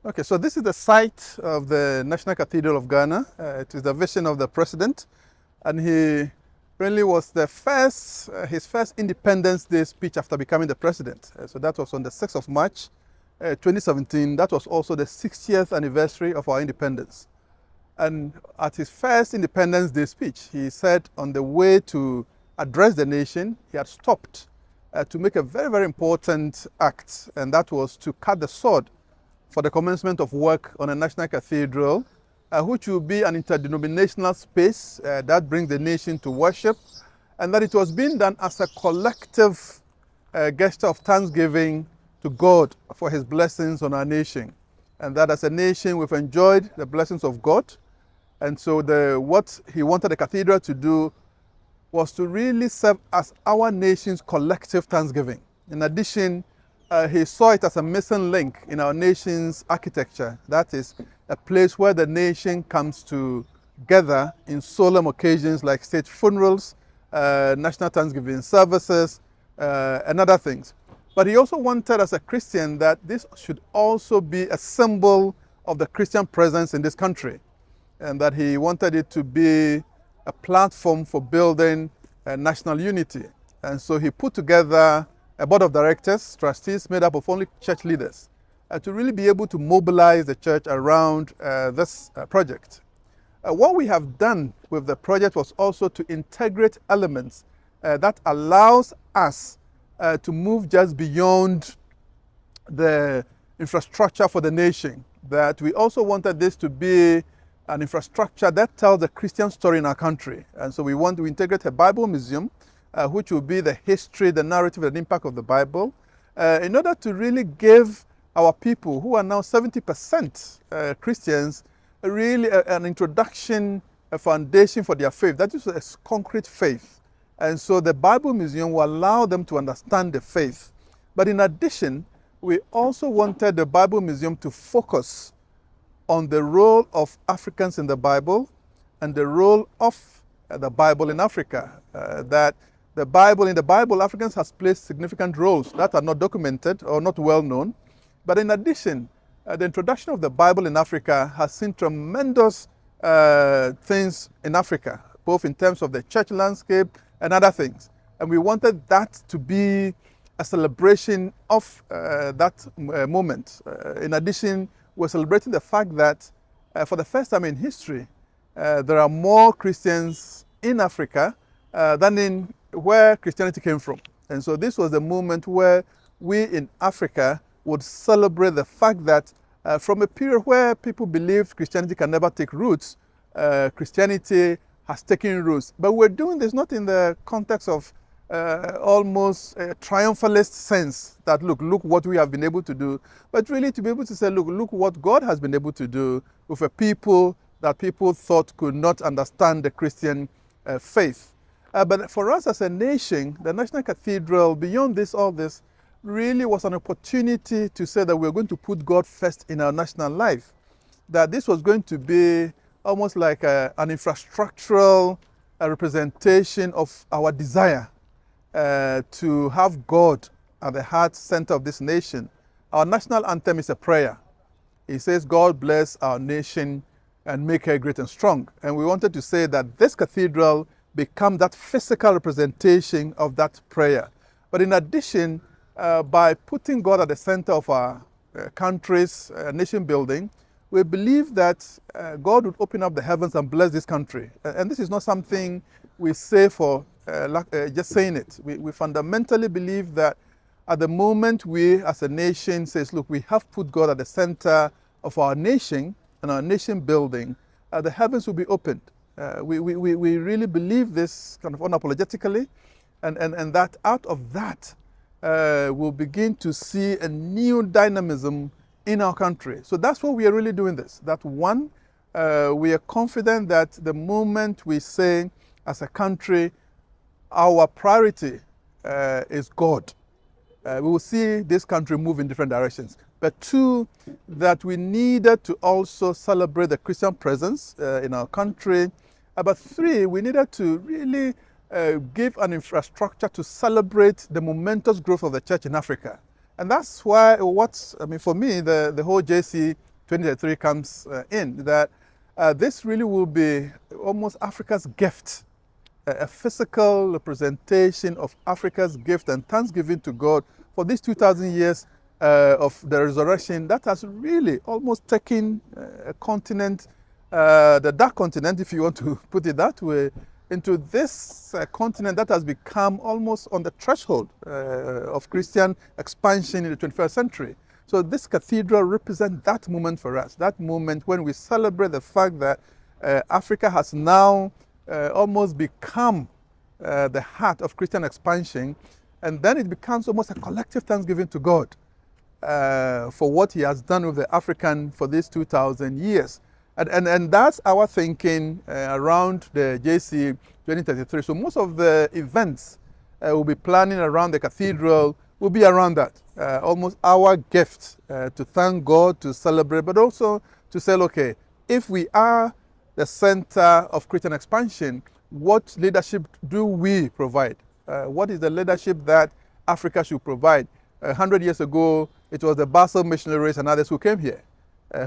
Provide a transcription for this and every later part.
Okay, so this is the site of the National Cathedral of Ghana. It is the vision of the president, and he really was the first, his first Independence Day speech after becoming the president. So that was on the 6th of March, 2017. That was also the 60th anniversary of our independence. And at his first Independence Day speech, he said on the way to address the nation, he had stopped to make a very, very important act, and that was to cut the sword for the commencement of work on a national cathedral, which will be an interdenominational space that brings the nation to worship, and that it was being done as a collective gesture of thanksgiving to God for his blessings on our nation. And that as a nation, we've enjoyed the blessings of God. And so what he wanted the cathedral to do was to really serve as our nation's collective thanksgiving. In addition, he saw it as a missing link in our nation's architecture. That is a place where the nation comes together in solemn occasions like state funerals, national thanksgiving services, and other things. But he also wanted, as a Christian, that this should also be a symbol of the Christian presence in this country, and that he wanted it to be a platform for building national unity. And so he put together a board of directors, trustees made up of only church leaders, to really be able to mobilize the church around this project. What we have done with the project was also to integrate elements that allows us to move just beyond the infrastructure for the nation. That we also wanted this to be an infrastructure that tells the Christian story in our country. And so we want to integrate a Bible museum, which will be the history, the narrative, and impact of the Bible, in order to really give our people, who are now 70% Christians, really an introduction, a foundation for their faith. That is a concrete faith. And so the Bible Museum will allow them to understand the faith. But in addition, we also wanted the Bible Museum to focus on the role of Africans in the Bible and the role of the Bible in Africa. That in the Bible, Africans has played significant roles that are not documented or not well known. But in addition, the introduction of the Bible in Africa has seen tremendous things in Africa, both in terms of the church landscape and other things. And we wanted that to be a celebration of that moment. In addition, we're celebrating the fact that for the first time in history, there are more Christians in Africa than in where Christianity came from. And so this was the moment where we in Africa would celebrate the fact that from a period where people believed Christianity can never take roots, Christianity has taken roots. But we're doing this not in the context of almost a triumphalist sense that look what we have been able to do, but really to be able to say, look what God has been able to do with a people that people thought could not understand the Christian faith. But for us as a nation, the National Cathedral, beyond all this, really was an opportunity to say that we're going to put God first in our national life. That this was going to be almost like an infrastructural representation of our desire to have God at the heart center of this nation. Our national anthem is a prayer. It says, God bless our nation and make her great and strong. And we wanted to say that this cathedral become that physical representation of that prayer. But in addition, by putting God at the center of our country's nation building, we believe that God would open up the heavens and bless this country. And this is not something we say for just saying it. We fundamentally believe that at the moment we as a nation says, look, we have put God at the center of our nation and our nation building, the heavens will be opened. We really believe this kind of unapologetically, and that out of that, we'll begin to see a new dynamism in our country. So that's what we are really doing this. That one, we are confident that the moment we say as a country, our priority is God, we will see this country move in different directions. But two, that we needed to also celebrate the Christian presence in our country. But three, we needed to really give an infrastructure to celebrate the momentous growth of the church in Africa. And that's why for me, the whole JC 2033 comes in, that this really will be almost Africa's gift, a physical representation of Africa's gift and thanksgiving to God for these 2,000 years of the resurrection that has really almost taken a continent, the dark continent, if you want to put it that way, into this continent that has become almost on the threshold of Christian expansion in the 21st century. So this cathedral represents that moment for us, that moment when we celebrate the fact that Africa has now almost become the heart of Christian expansion, and then it becomes almost a collective thanksgiving to God for what he has done with the African for these 2,000 years. And that's our thinking around the JC 2033. So most of the events we'll be planning around the cathedral will be around that. Almost our gift to thank God, to celebrate, but also to say, okay, if we are the center of Christian expansion, what leadership do we provide? What is the leadership that Africa should provide? 100 years ago, it was the Basel missionaries and others who came here,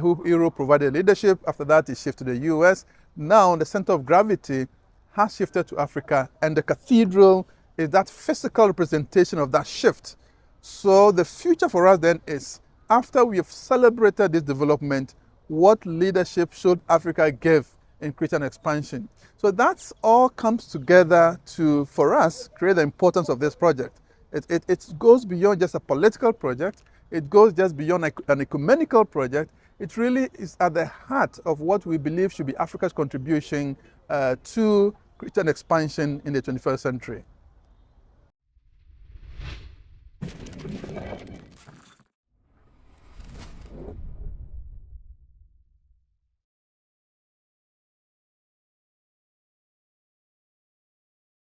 who Europe provided leadership. After that, it shifted to the US. Now, the center of gravity has shifted to Africa, and the cathedral is that physical representation of that shift. So the future for us then is, after we have celebrated this development, what leadership should Africa give in Christian expansion? So that's all comes together to, for us, create the importance of this project. It goes beyond just a political project. It goes just beyond an ecumenical project. It really is at the heart of what we believe should be Africa's contribution to Christian expansion in the 21st century.